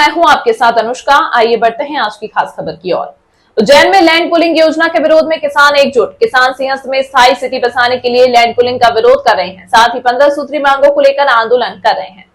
मैं हूं आपके साथ अनुष्का। आइए बढ़ते हैं आज की खास खबर की ओर। उज्जैन में लैंड पुलिंग योजना के विरोध में किसान एकजुट। किसान सिंहस्थ में स्थायी सिटी बसाने के लिए लैंड पुलिंग का विरोध कर रहे हैं, साथ ही 15 सूत्री मांगों को लेकर आंदोलन कर रहे हैं।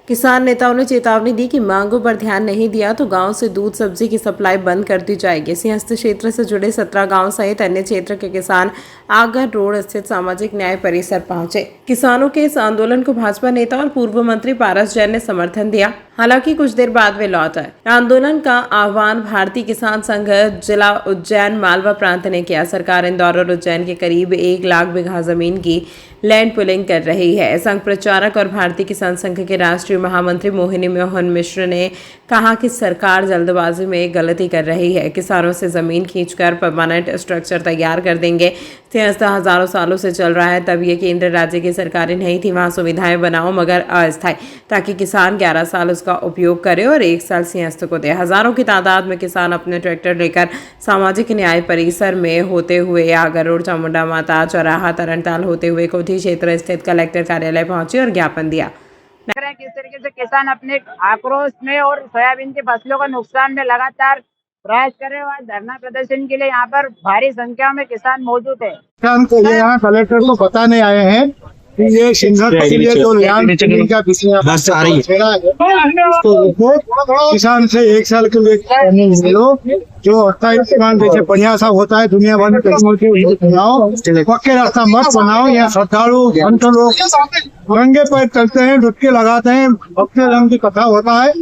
किसान नेताओं ने चेतावनी दी कि मांगों पर ध्यान नहीं दिया तो गांव से दूध सब्जी की सप्लाई बंद कर दी जाएगी। सिंहस्थ क्षेत्र से जुड़े 17 गांव सहित अन्य क्षेत्र के किसान आगर रोड स्थित सामाजिक न्याय परिसर पहुंचे। किसानों के इस आंदोलन को भाजपा नेता और पूर्व मंत्री पारस जैन ने समर्थन दिया। हालांकि कुछ देर बाद वे लौट आए। आंदोलन का आह्वान भारतीय किसान संघ जिला उज्जैन मालवा प्रांत ने किया। सरकार इंदौर और उज्जैन के करीब 1 लाख बीघा जमीन की लैंड पुलिंग कर रही है। संघ प्रचारक और भारतीय किसान संघ के राष्ट्रीय महामंत्री मोहिनी मोहन मिश्र ने कहा कि सरकार जल्दबाजी में गलती कर रही है। किसानों से जमीन खींचकर परमानेंट स्ट्रक्चर तैयार कर देंगे। सिंहस्थ हजारों सालों से चल रहा है, तब ये केंद्र राज्य की सरकारें नहीं थी। वहां सुविधाएं बनाओ मगर अस्थायी, ताकि किसान 11 साल उसका उपयोग करे और 1 साल सिंहस्थ को दे। हजारों की तादाद में किसान अपने ट्रैक्टर लेकर सामाजिक न्याय परिसर में होते हुए आगर रोड, चामुंडा माता चौराहा, तरनताल होते हुए कोठी क्षेत्र स्थित कलेक्टर कार्यालय पहुंचे और ज्ञापन दिया। किस तरीके से किसान अपने आक्रोश में और सोयाबीन की फसलों का नुकसान में लगातार प्रयास कर रहे हैं। धरना प्रदर्शन के लिए यहाँ पर भारी संख्या में किसान मौजूद है। किसान को यहाँ कलेक्टर को बताने आए हैं कि ये सिंहस्थ के लिए जो लैंड पुलिंग का विषय किसान से 1 साल के लिए जो 28 किसान जैसे बढ़िया सा होता है दुनिया भर में बनाओ, पक्के रास्ता मत बनाओ। यहाँ श्रद्धालु संत लोग रंगे पैर चलते हैं, डुबके लगाते हैं, भक्ति रंग की कथा होता है।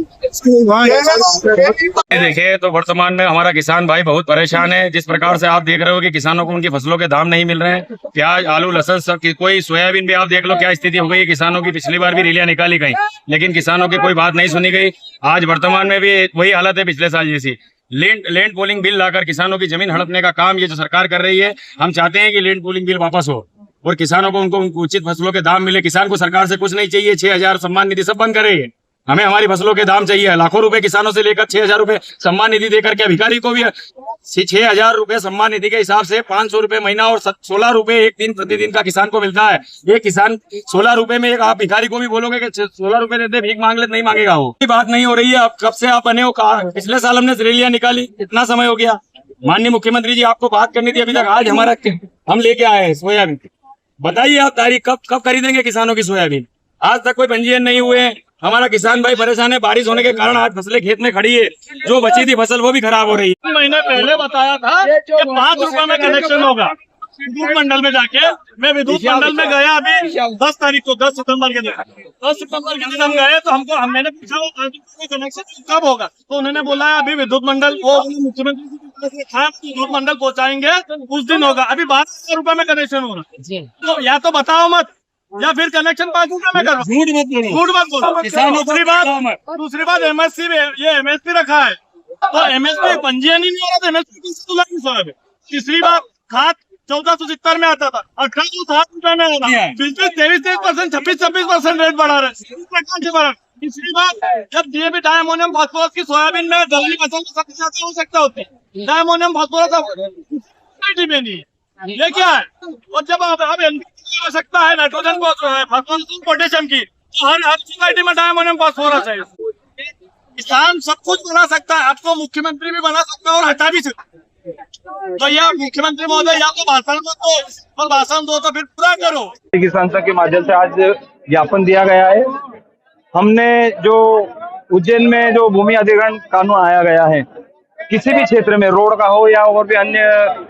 देखिए तो वर्तमान में हमारा किसान भाई बहुत परेशान है। जिस प्रकार से आप देख रहे हो कि किसानों को उनकी फसलों के दाम नहीं मिल रहे हैं, प्याज, आलू, लहसुन, सब कोई सोयाबीन भी आप देख लो क्या स्थिति हो गई है किसानों की। पिछली बार भी रैलियां निकाली गई लेकिन किसानों की कोई बात नहीं सुनी गई। आज वर्तमान में भी वही हालत है पिछले साल जैसी। लैंड पूलिंग बिल लाकर किसानों की जमीन हड़पने का काम ये जो सरकार कर रही है। हम चाहते हैं कि लैंड पूलिंग बिल वापस हो और किसानों को उनको उचित फसलों के दाम मिले। किसान को सरकार से कुछ नहीं चाहिए। 6,000 सम्मान निधि सब बंद करे। हमें हमारी फसलों के दाम चाहिए। लाखों रुपए किसानों से लेकर 6,000 रुपए सम्मान निधि देकर के भिखारी को भी 6,000 रुपए सम्मान निधि के हिसाब से 500 रुपए महीना और 16 रुपए एक दिन प्रतिदिन का किसान को मिलता है। ये किसान 16 रुपए में, एक आप भिखारी को भी बोलोगे कि 16 रुपए देते, भीख मांग ले, नहीं मांगेगा वो। बात नहीं हो रही है। अब कब से आप बने हो? पिछले साल हमने रैलियां निकाली, इतना समय हो गया। माननीय मुख्यमंत्री जी आपको बात करनी थी अभी तक। आज हमारा हम लेके आए हैं सोयाबीन। बताइए आप तारीख कब खरीदेंगे किसानों की सोयाबीन? आज तक कोई पंजीयन नहीं हुए। हमारा किसान भाई परेशान है। बारिश होने के कारण आज फसलें खेत में खड़ी है। जो बची थी फसल वो भी खराब हो रही है। महीने पहले बताया था कि 5 रुपए में कनेक्शन होगा। विद्युत मंडल में जाके मैं विद्युत मंडल में गया अभी 10 तारीख को, 10 सितंबर के दिन। 10 सितंबर के दिन हम गए तो मैंने पूछा कनेक्शन कब होगा, तो उन्होंने बोला है अभी विद्युत मंडल वो मुख्यमंत्री विद्युत मंडल पहुंचाएंगे उस दिन होगा। अभी 12,000 रुपए में कनेक्शन हो रहा है। तो या तो बताओ मत या फिर कनेक्शन 5 रुपए में करो। झूठ मत बोलो। दूसरी बात MSP ये MSP रखा है तो MSP पंजीयन ही नहीं हो रहा था। MSP तीसरी बात खाद 1470 में आता था, 1860 रुपए में होता। 23% 26% रेट बढ़ा रहे। तीसरी बात जब DAP डायमोनियम फास्फोरस की सोयाबीन में जल्दी फसल सबसे ज्यादा हो सकता होती है। डायमोनियम फास्फोरस नहीं, ये क्या है? और जब आप आवश्यकता है नाइट्रोजन फास्फोरस पोटेशियम की, तो हर सोसाइटी में डायमोनियम फास्फोरस है। किसान सब कुछ बना सकता है, आपको मुख्यमंत्री भी बना सकता है और हटा भी सकता है। तो यह मुख्यमंत्री महोदय या तो भाषण दो, भाषण दो तो फिर पूरा करो। किसान संघ के माध्यम से आज ज्ञापन दिया गया है। हमने जो उज्जैन में जो भूमि अधिग्रहण कानून आया गया है, किसी भी क्षेत्र में रोड का हो या और भी अन्य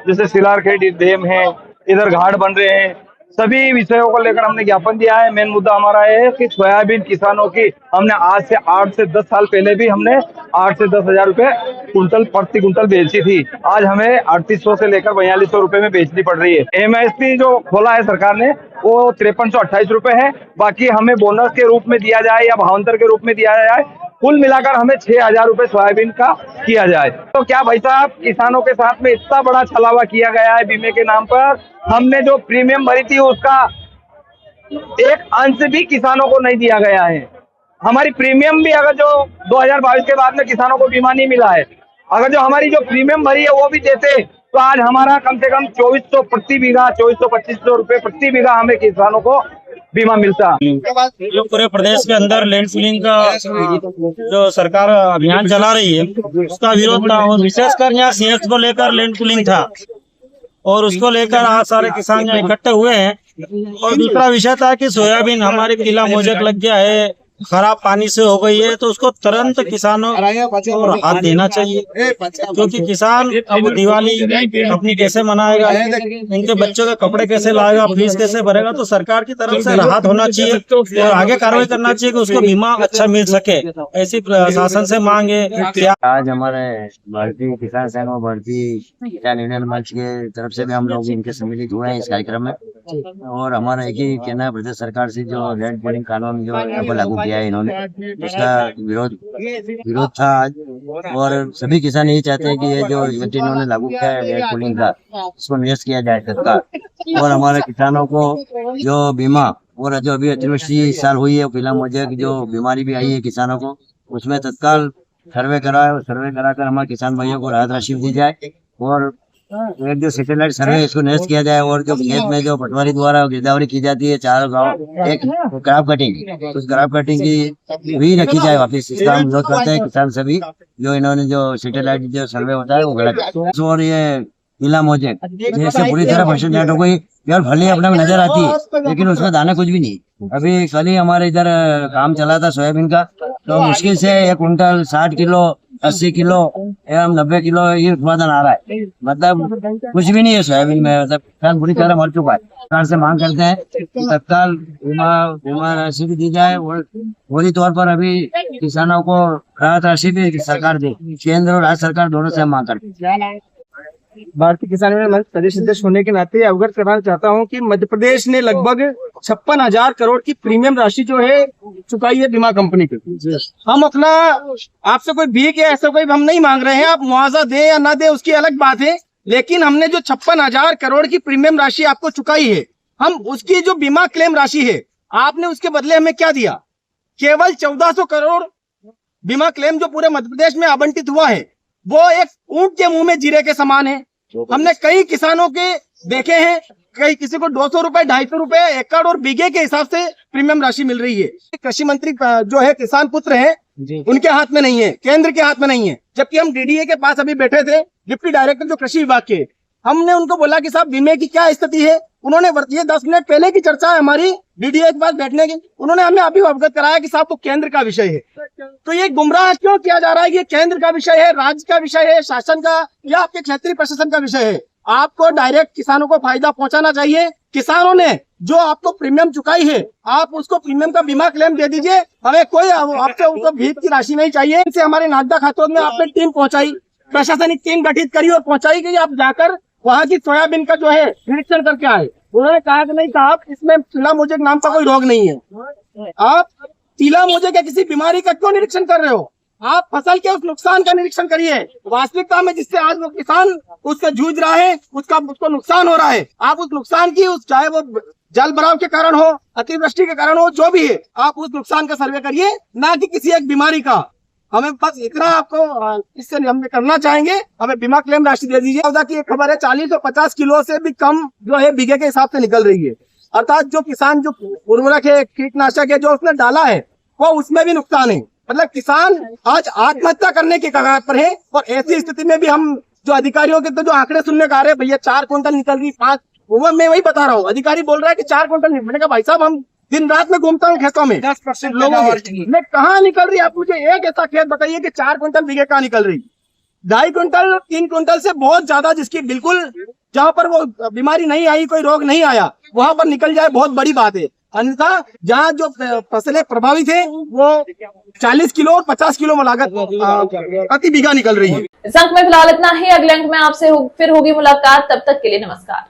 जैसे सिलारखेड़ी डैम है, इधर घाट बन रहे हैं, सभी विषयों को लेकर हमने ज्ञापन दिया है। मेन मुद्दा हमारा है कि सोयाबीन किसानों की हमने आज से 8 से 10 साल पहले भी हमने 8 से 10,000 रुपए कुंटल प्रति कुंटल बेची थी। आज हमें 3800 से लेकर 4200 रुपए में बेचनी पड़ रही है। MSP जो खोला है सरकार ने वो 5328 रुपए है। बाकी हमें बोनस के रूप में दिया जाए या भावांतर के रूप में दिया जाए, कुल मिलाकर हमें 6,000 रुपए सोयाबीन का किया जाए। तो क्या भाई साहब किसानों के साथ में इतना बड़ा छलावा किया गया है बीमे के नाम पर। हमने जो प्रीमियम भरी थी उसका एक अंश भी किसानों को नहीं दिया गया है। हमारी प्रीमियम भी अगर जो 2022 के बाद में किसानों को बीमा नहीं मिला है, अगर जो हमारी जो प्रीमियम भरी है वो भी देते तो आज हमारा कम से कम 2400 प्रति बीघा, 2400-2500 रुपए प्रति बीघा हमें किसानों को बीमा मिलता। जो पूरे प्रदेश के अंदर लैंड पूलिंग का जो सरकार अभियान चला रही है उसका विरोध था, और विशेषकर यहाँ सीएस को लेकर लैंड पूलिंग था और उसको लेकर आज सारे किसान यहाँ इकट्ठे हुए हैं। और दूसरा विषय था कि सोयाबीन हमारे पीला मोजेक लग गया है, खराब पानी से हो गई है, तो उसको तुरंत किसानों को राहत देना चाहिए, क्योंकि किसान अब दिवाली अपनी कैसे मनाएगा, इनके बच्चों के कपड़े कैसे लाएगा, फीस कैसे भरेगा। तो सरकार की तरफ से राहत होना चाहिए और आगे कार्रवाई करना चाहिए कि उसको बीमा अच्छा मिल सके, ऐसी प्रशासन से मांग है। आज हमारे भारतीय किसान संघ और भारतीय किसान यूनियन मंच के तरफ से भी हम लोग इनके सम्मिलित हुए हैं इस कार्यक्रम में। और हमारा एक ही कहना है प्रदेश सरकार से, जो लैंड पूलिंग कानून जो यहाँ पर लागू किया है इन्होंने, उसका विरोध था आज। और सभी किसान यही चाहते हैं कि ये जो इन्होंने लागू किया है लैंड पूलिंग का, उसको निरस्त किया जाए तत्काल। और हमारे किसानों को जो बीमा और जो अभी अतिवृष्टि इस साल हुई है, पीला मोजेक जो बीमारी भी आई है किसानों को, उसमें तत्काल सर्वे कराए और सर्वे कराकर हमारे किसान भाइयों को राहत राशि दी जाए। और एक जो सैटेलाइट सर्वे इसको निरस्त किया जाए। और जो खेत में जो पटवारी द्वारा गिरदावरी की जाती है 4 गाँव एक क्रॉप कटिंग, उस क्रॉप कटिंग की भी रखी जाए वापिस। इसका हम विरोध करते हैं किसान सभी, जो इन्होंने जो सैटेलाइट जो सर्वे होता है वो गलत है। और ये पीला मोजेक जैसे पूरी तरह फसल नेट हो गई, केवल फली अपने में नजर आती है लेकिन उसका दाना कुछ भी नहीं। अभी कल ही हमारे इधर काम चला था सोयाबीन का, तो मुश्किल से 1 कुंटल 60 किलो 80 किलो एवं 90 किलो ये उत्पादन आ रहा है। मतलब कुछ भी नहीं है सोयाबीन में, मतलब किसान पूरी तरह मर चुका है। सरकार से मांग करते हैं कि तत्काल बीमा राशि भी दी जाए और फौरी तौर पर अभी किसानों को राहत राशि भी सरकार दे। केंद्र और राज्य सरकार दोनों से मांग करते हैं। भारतीय किसान यूनियन मंच प्रदेश अध्यक्ष होने के नाते अवगत कराना चाहता हूं कि मध्य प्रदेश ने लगभग 56,000 करोड़ की प्रीमियम राशि जो है चुकाई है बीमा कंपनी को। हम अपना आपसे कोई भीख या ऐसा कोई हम नहीं मांग रहे हैं, आप मुआवजा दे या ना दे उसकी अलग बात है, लेकिन हमने जो 56,000 करोड़ की प्रीमियम राशि आपको चुकाई है, हम उसकी जो बीमा क्लेम राशि है आपने उसके बदले हमें क्या दिया? केवल 1400 करोड़ बीमा क्लेम जो पूरे मध्य प्रदेश में आवंटित हुआ है वो एक ऊंट के मुंह में जीरे के समान है। हमने कई किसानों के देखे हैं, कई किसी को 200 रुपए 250 रुपए एकड़ और बीघे के हिसाब से प्रीमियम राशि मिल रही है। कृषि मंत्री जो है किसान पुत्र है उनके हाथ में नहीं है, केंद्र के हाथ में नहीं है। जबकि हम डीडीए के पास अभी बैठे थे, डिप्टी डायरेक्टर जो कृषि विभाग के, हमने उनको बोला कि साहब बीमे की क्या स्थिति है। उन्होंने ये 10 मिनट पहले की चर्चा है हमारी डीडीए के पास बैठने की, उन्होंने हमें अभी अवगत कराया कि साहब वो केंद्र का विषय है। तो ये गुमराह क्यों किया जा रहा है? ये केंद्र का विषय है, राज्य का विषय है, शासन का या आपके क्षेत्रीय प्रशासन का विषय है। आपको डायरेक्ट किसानों को फायदा पहुंचाना चाहिए। किसानों ने जो आपको प्रीमियम चुकाई है आप उसको प्रीमियम का बीमा क्लेम दे दीजिए, हमें कोई आपसे उनको भीख की राशि नहीं चाहिए। इनसे हमारे नागदा खातों में आपने टीम पहुंचाई, प्रशासनिक टीम गठित करी और पहुंचाई कि आप जाकर वहाँ की सोयाबीन का जो है निरीक्षण करके आए। उन्होंने कहा कि नहीं साहब इसमें पीला मोजेक नाम का कोई रोग नहीं है। आप पीला मोजेक या किसी बीमारी का क्यों निरीक्षण कर रहे हो? आप फसल के उस नुकसान का निरीक्षण करिए। वास्तविकता में जिससे आज वो किसान उससे जूझ रहा है, उसको नुकसान हो रहा है, आप उस नुकसान की चाहे वो जल भराव के कारण हो, अतिवृष्टि के कारण हो, जो भी है आप उस नुकसान का सर्वे करिए, ना कि किसी एक बीमारी का। हमें बस इतना आपको इससे हम करना चाहेंगे, हमें बीमा क्लेम राशि दे दीजिए। की एक खबर है 40 और 50 किलो से भी कम जो है बीघे के हिसाब से निकल रही है। अर्थात जो किसान जो उर्वरक है, कीटनाशक है जो उसने डाला है वो उसमें भी नुकसान है। मतलब किसान आज आत्महत्या करने के कगार पर है। और ऐसी स्थिति में भी हम जो अधिकारियों के तो जो आंकड़े सुनने का आ रहे हैं, भैया 4 क्विंटल निकल रही, 5, मैं वही बता रहा हूँ, अधिकारी बोल रहा है कि 4 क्विंटल। मैंने कहा भाई साहब हम दिन रात में घूमता हूँ खेतों में, 10% लोगों में कहाँ निकल रही है? आप मुझे एक ऐसा खेत बताइए कि 4 क्विंटल बीघे कहाँ निकल रही? 2.5 क्विंटल 3 क्विंटल से बहुत ज्यादा, जिसकी बिल्कुल जहाँ पर वो बीमारी नहीं आई, कोई रोग नहीं आया, वहां पर निकल जाए बहुत बड़ी बात है। अन्यथा जहाँ जो फसलें प्रभावित है वो 40 किलो और 50 किलो में लागत प्रति बीघा निकल रही है। इस अंक में फिलहाल इतना ही। अगले अंक में आपसे फिर होगी मुलाकात, तब तक के लिए नमस्कार।